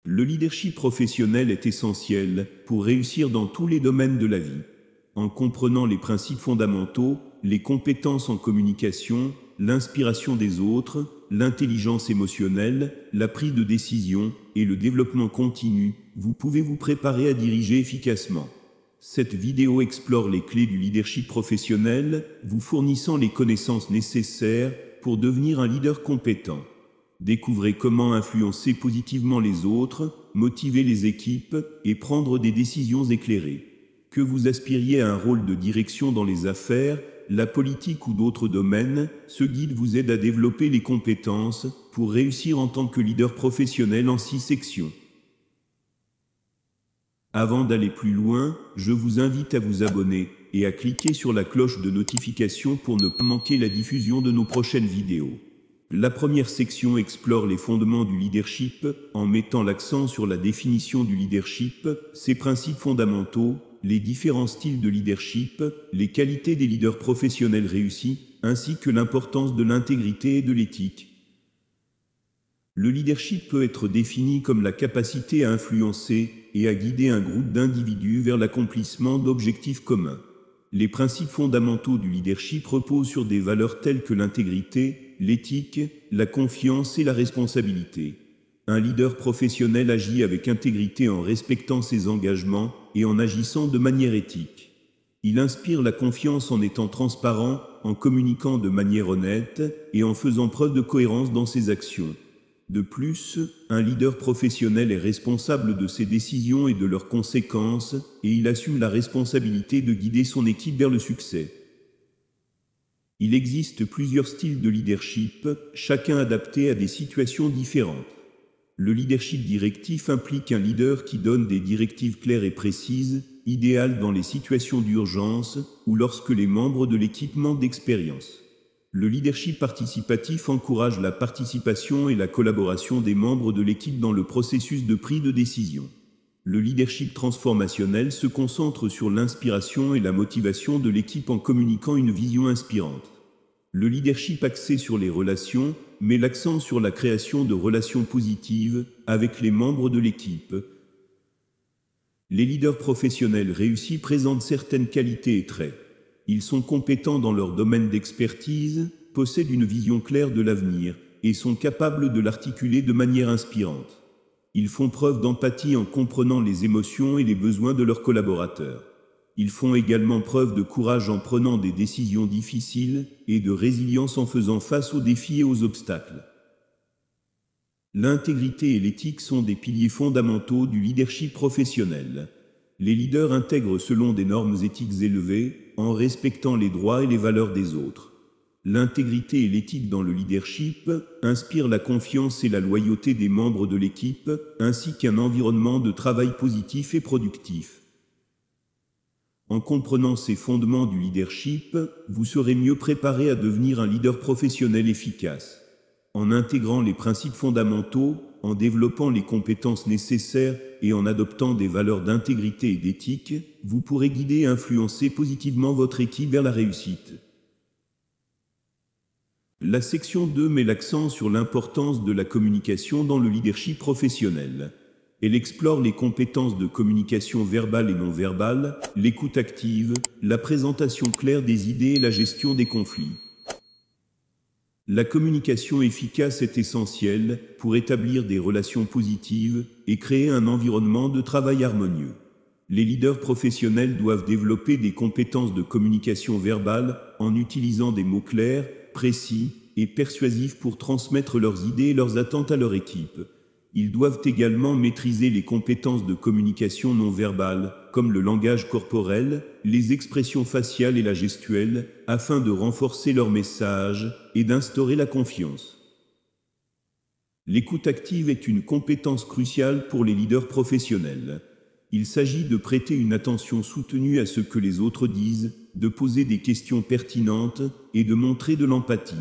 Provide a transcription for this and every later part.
Le leadership professionnel est essentiel pour réussir dans tous les domaines de la vie. En comprenant les principes fondamentaux, les compétences en communication, l'inspiration des autres, l'intelligence émotionnelle, la prise de décision et le développement continu, vous pouvez vous préparer à diriger efficacement. Cette vidéo explore les clés du leadership professionnel, vous fournissant les connaissances nécessaires pour devenir un leader compétent. Découvrez comment influencer positivement les autres, motiver les équipes et prendre des décisions éclairées. Que vous aspiriez à un rôle de direction dans les affaires, la politique ou d'autres domaines, ce guide vous aide à développer les compétences pour réussir en tant que leader professionnel en 6 sections. Avant d'aller plus loin, je vous invite à vous abonner et à cliquer sur la cloche de notification pour ne pas manquer la diffusion de nos prochaines vidéos. La première section explore les fondements du leadership en mettant l'accent sur la définition du leadership, ses principes fondamentaux, les différents styles de leadership, les qualités des leaders professionnels réussis, ainsi que l'importance de l'intégrité et de l'éthique. Le leadership peut être défini comme la capacité à influencer et à guider un groupe d'individus vers l'accomplissement d'objectifs communs. Les principes fondamentaux du leadership reposent sur des valeurs telles que l'intégrité, l'éthique, la confiance et la responsabilité. Un leader professionnel agit avec intégrité en respectant ses engagements et en agissant de manière éthique. Il inspire la confiance en étant transparent, en communiquant de manière honnête et en faisant preuve de cohérence dans ses actions. De plus, un leader professionnel est responsable de ses décisions et de leurs conséquences, et il assume la responsabilité de guider son équipe vers le succès. Il existe plusieurs styles de leadership, chacun adapté à des situations différentes. Le leadership directif implique un leader qui donne des directives claires et précises, idéales dans les situations d'urgence ou lorsque les membres de l'équipe manquent d'expérience. Le leadership participatif encourage la participation et la collaboration des membres de l'équipe dans le processus de prise de décision. Le leadership transformationnel se concentre sur l'inspiration et la motivation de l'équipe en communiquant une vision inspirante. Le leadership axé sur les relations met l'accent sur la création de relations positives avec les membres de l'équipe. Les leaders professionnels réussis présentent certaines qualités et traits. Ils sont compétents dans leur domaine d'expertise, possèdent une vision claire de l'avenir et sont capables de l'articuler de manière inspirante. Ils font preuve d'empathie en comprenant les émotions et les besoins de leurs collaborateurs. Ils font également preuve de courage en prenant des décisions difficiles et de résilience en faisant face aux défis et aux obstacles. L'intégrité et l'éthique sont des piliers fondamentaux du leadership professionnel. Les leaders intègrent selon des normes éthiques élevées, en respectant les droits et les valeurs des autres. L'intégrité et l'éthique dans le leadership inspirent la confiance et la loyauté des membres de l'équipe, ainsi qu'un environnement de travail positif et productif. En comprenant ces fondements du leadership, vous serez mieux préparé à devenir un leader professionnel efficace. En intégrant les principes fondamentaux, en développant les compétences nécessaires et en adoptant des valeurs d'intégrité et d'éthique, vous pourrez guider et influencer positivement votre équipe vers la réussite. La section 2 met l'accent sur l'importance de la communication dans le leadership professionnel. Elle explore les compétences de communication verbale et non verbale, l'écoute active, la présentation claire des idées et la gestion des conflits. La communication efficace est essentielle pour établir des relations positives et créer un environnement de travail harmonieux. Les leaders professionnels doivent développer des compétences de communication verbale en utilisant des mots clairs, précis et persuasifs pour transmettre leurs idées et leurs attentes à leur équipe. Ils doivent également maîtriser les compétences de communication non verbale, comme le langage corporel, les expressions faciales et la gestuelle, afin de renforcer leur message et d'instaurer la confiance. L'écoute active est une compétence cruciale pour les leaders professionnels. Il s'agit de prêter une attention soutenue à ce que les autres disent, de poser des questions pertinentes et de montrer de l'empathie.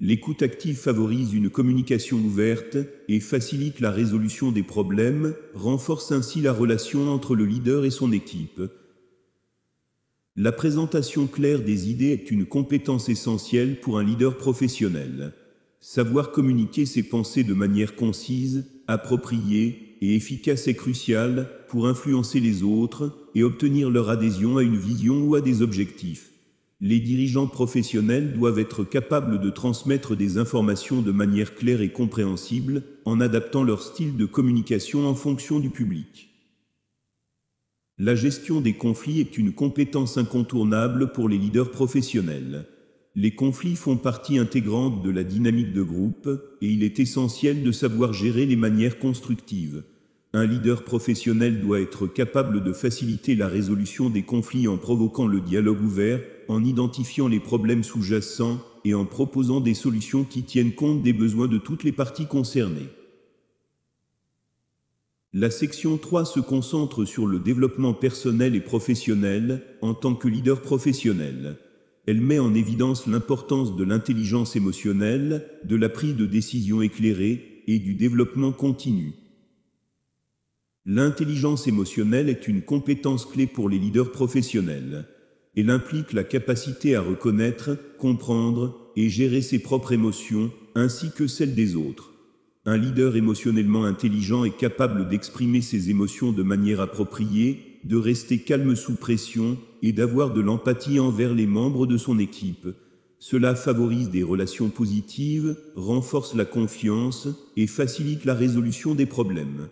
L'écoute active favorise une communication ouverte et facilite la résolution des problèmes, renforce ainsi la relation entre le leader et son équipe. La présentation claire des idées est une compétence essentielle pour un leader professionnel. Savoir communiquer ses pensées de manière concise, appropriée et efficace est crucial pour influencer les autres et obtenir leur adhésion à une vision ou à des objectifs. Les dirigeants professionnels doivent être capables de transmettre des informations de manière claire et compréhensible, en adaptant leur style de communication en fonction du public. La gestion des conflits est une compétence incontournable pour les leaders professionnels. Les conflits font partie intégrante de la dynamique de groupe, et il est essentiel de savoir gérer les manières constructives. Un leader professionnel doit être capable de faciliter la résolution des conflits en provoquant le dialogue ouvert, en identifiant les problèmes sous-jacents et en proposant des solutions qui tiennent compte des besoins de toutes les parties concernées. La section 3 se concentre sur le développement personnel et professionnel en tant que leader professionnel. Elle met en évidence l'importance de l'intelligence émotionnelle, de la prise de décision éclairée et du développement continu. L'intelligence émotionnelle est une compétence clé pour les leaders professionnels. Elle implique la capacité à reconnaître, comprendre et gérer ses propres émotions, ainsi que celles des autres. Un leader émotionnellement intelligent est capable d'exprimer ses émotions de manière appropriée, de rester calme sous pression et d'avoir de l'empathie envers les membres de son équipe. Cela favorise des relations positives, renforce la confiance et facilite la résolution des problèmes.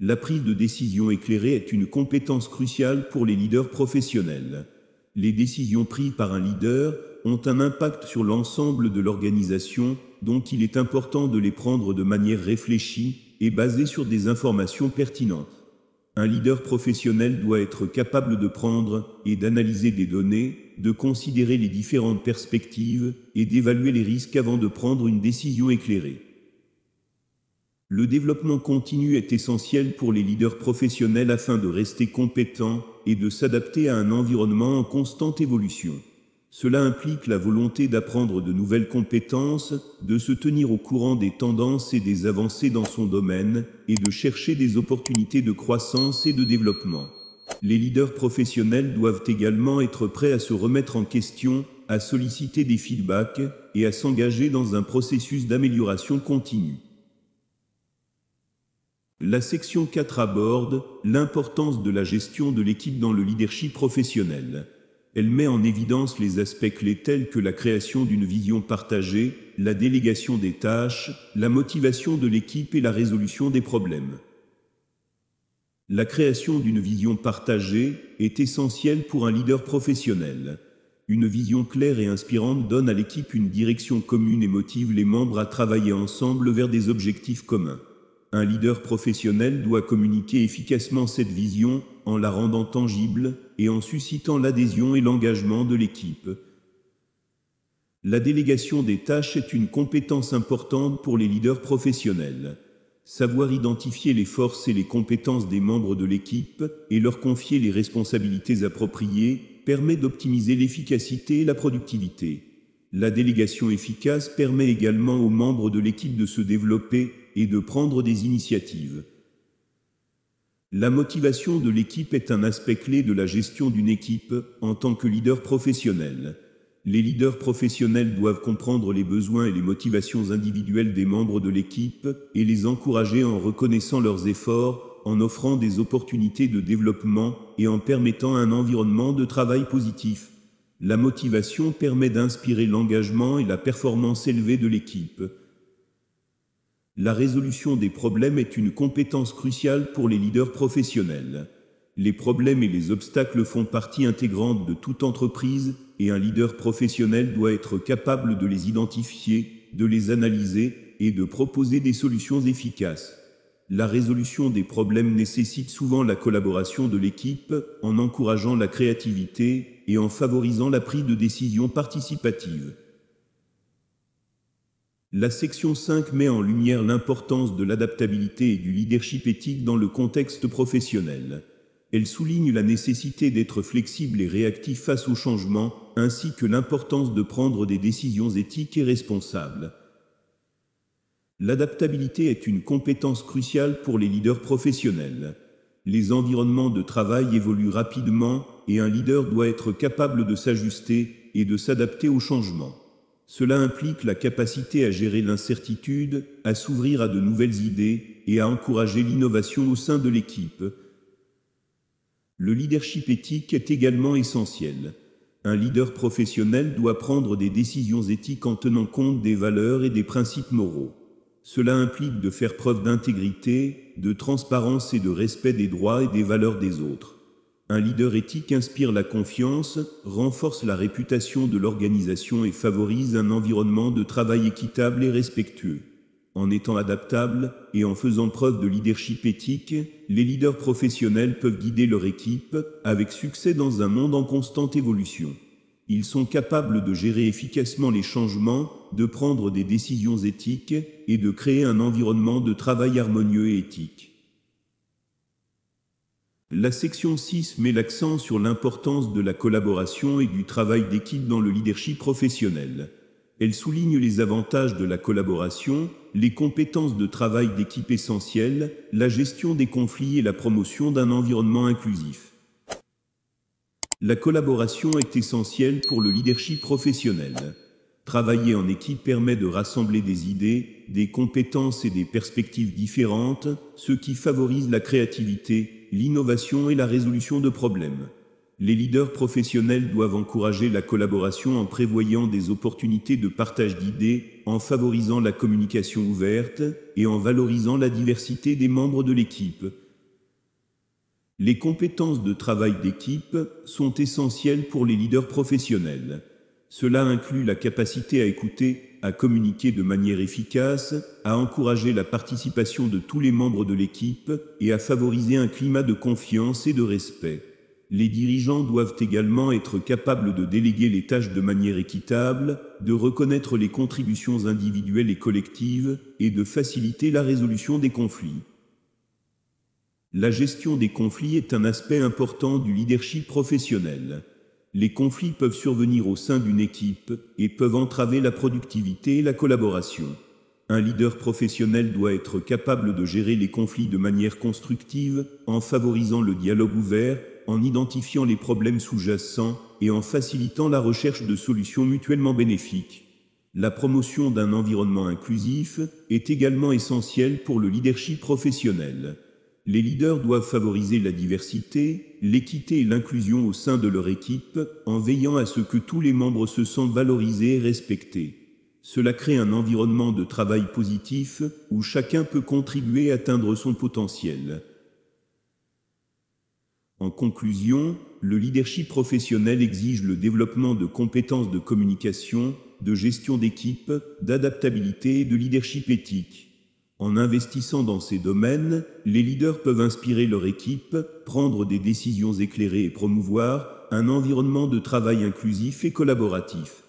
La prise de décision éclairée est une compétence cruciale pour les leaders professionnels. Les décisions prises par un leader ont un impact sur l'ensemble de l'organisation, donc il est important de les prendre de manière réfléchie et basée sur des informations pertinentes. Un leader professionnel doit être capable de prendre et d'analyser des données, de considérer les différentes perspectives et d'évaluer les risques avant de prendre une décision éclairée. Le développement continu est essentiel pour les leaders professionnels afin de rester compétents et de s'adapter à un environnement en constante évolution. Cela implique la volonté d'apprendre de nouvelles compétences, de se tenir au courant des tendances et des avancées dans son domaine, et de chercher des opportunités de croissance et de développement. Les leaders professionnels doivent également être prêts à se remettre en question, à solliciter des feedbacks et à s'engager dans un processus d'amélioration continue. La section 4 aborde l'importance de la gestion de l'équipe dans le leadership professionnel. Elle met en évidence les aspects clés tels que la création d'une vision partagée, la délégation des tâches, la motivation de l'équipe et la résolution des problèmes. La création d'une vision partagée est essentielle pour un leader professionnel. Une vision claire et inspirante donne à l'équipe une direction commune et motive les membres à travailler ensemble vers des objectifs communs. Un leader professionnel doit communiquer efficacement cette vision en la rendant tangible et en suscitant l'adhésion et l'engagement de l'équipe. La délégation des tâches est une compétence importante pour les leaders professionnels. Savoir identifier les forces et les compétences des membres de l'équipe et leur confier les responsabilités appropriées permet d'optimiser l'efficacité et la productivité. La délégation efficace permet également aux membres de l'équipe de se développer et de prendre des initiatives. La motivation de l'équipe est un aspect clé de la gestion d'une équipe en tant que leader professionnel. Les leaders professionnels doivent comprendre les besoins et les motivations individuelles des membres de l'équipe et les encourager en reconnaissant leurs efforts, en offrant des opportunités de développement et en permettant un environnement de travail positif. La motivation permet d'inspirer l'engagement et la performance élevée de l'équipe. La résolution des problèmes est une compétence cruciale pour les leaders professionnels. Les problèmes et les obstacles font partie intégrante de toute entreprise et un leader professionnel doit être capable de les identifier, de les analyser et de proposer des solutions efficaces. La résolution des problèmes nécessite souvent la collaboration de l'équipe en encourageant la créativité et en favorisant la prise de décision participative. La section 5 met en lumière l'importance de l'adaptabilité et du leadership éthique dans le contexte professionnel. Elle souligne la nécessité d'être flexible et réactif face aux changements, ainsi que l'importance de prendre des décisions éthiques et responsables. L'adaptabilité est une compétence cruciale pour les leaders professionnels. Les environnements de travail évoluent rapidement et un leader doit être capable de s'ajuster et de s'adapter aux changements. Cela implique la capacité à gérer l'incertitude, à s'ouvrir à de nouvelles idées et à encourager l'innovation au sein de l'équipe. Le leadership éthique est également essentiel. Un leader professionnel doit prendre des décisions éthiques en tenant compte des valeurs et des principes moraux. Cela implique de faire preuve d'intégrité, de transparence et de respect des droits et des valeurs des autres. Un leader éthique inspire la confiance, renforce la réputation de l'organisation et favorise un environnement de travail équitable et respectueux. En étant adaptables et en faisant preuve de leadership éthique, les leaders professionnels peuvent guider leur équipe avec succès dans un monde en constante évolution. Ils sont capables de gérer efficacement les changements, de prendre des décisions éthiques et de créer un environnement de travail harmonieux et éthique. La section 6 met l'accent sur l'importance de la collaboration et du travail d'équipe dans le leadership professionnel. Elle souligne les avantages de la collaboration, les compétences de travail d'équipe essentielles, la gestion des conflits et la promotion d'un environnement inclusif. La collaboration est essentielle pour le leadership professionnel. Travailler en équipe permet de rassembler des idées, des compétences et des perspectives différentes, ce qui favorise la créativité, l'innovation et la résolution de problèmes. Les leaders professionnels doivent encourager la collaboration en prévoyant des opportunités de partage d'idées, en favorisant la communication ouverte et en valorisant la diversité des membres de l'équipe. Les compétences de travail d'équipe sont essentielles pour les leaders professionnels. Cela inclut la capacité à écouter, à communiquer de manière efficace, à encourager la participation de tous les membres de l'équipe et à favoriser un climat de confiance et de respect. Les dirigeants doivent également être capables de déléguer les tâches de manière équitable, de reconnaître les contributions individuelles et collectives et de faciliter la résolution des conflits. La gestion des conflits est un aspect important du leadership professionnel. Les conflits peuvent survenir au sein d'une équipe et peuvent entraver la productivité et la collaboration. Un leader professionnel doit être capable de gérer les conflits de manière constructive, en favorisant le dialogue ouvert, en identifiant les problèmes sous-jacents et en facilitant la recherche de solutions mutuellement bénéfiques. La promotion d'un environnement inclusif est également essentielle pour le leadership professionnel. Les leaders doivent favoriser la diversité, l'équité et l'inclusion au sein de leur équipe, en veillant à ce que tous les membres se sentent valorisés et respectés. Cela crée un environnement de travail positif, où chacun peut contribuer à atteindre son potentiel. En conclusion, le leadership professionnel exige le développement de compétences de communication, de gestion d'équipe, d'adaptabilité et de leadership éthique. En investissant dans ces domaines, les leaders peuvent inspirer leur équipe, prendre des décisions éclairées et promouvoir un environnement de travail inclusif et collaboratif.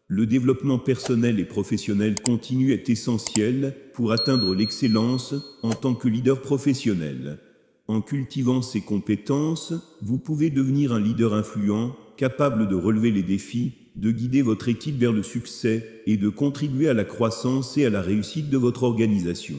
Le développement personnel et professionnel continu est essentiel pour atteindre l'excellence en tant que leader professionnel. En cultivant ces compétences, vous pouvez devenir un leader influent, capable de relever les défis, de guider votre équipe vers le succès et de contribuer à la croissance et à la réussite de votre organisation.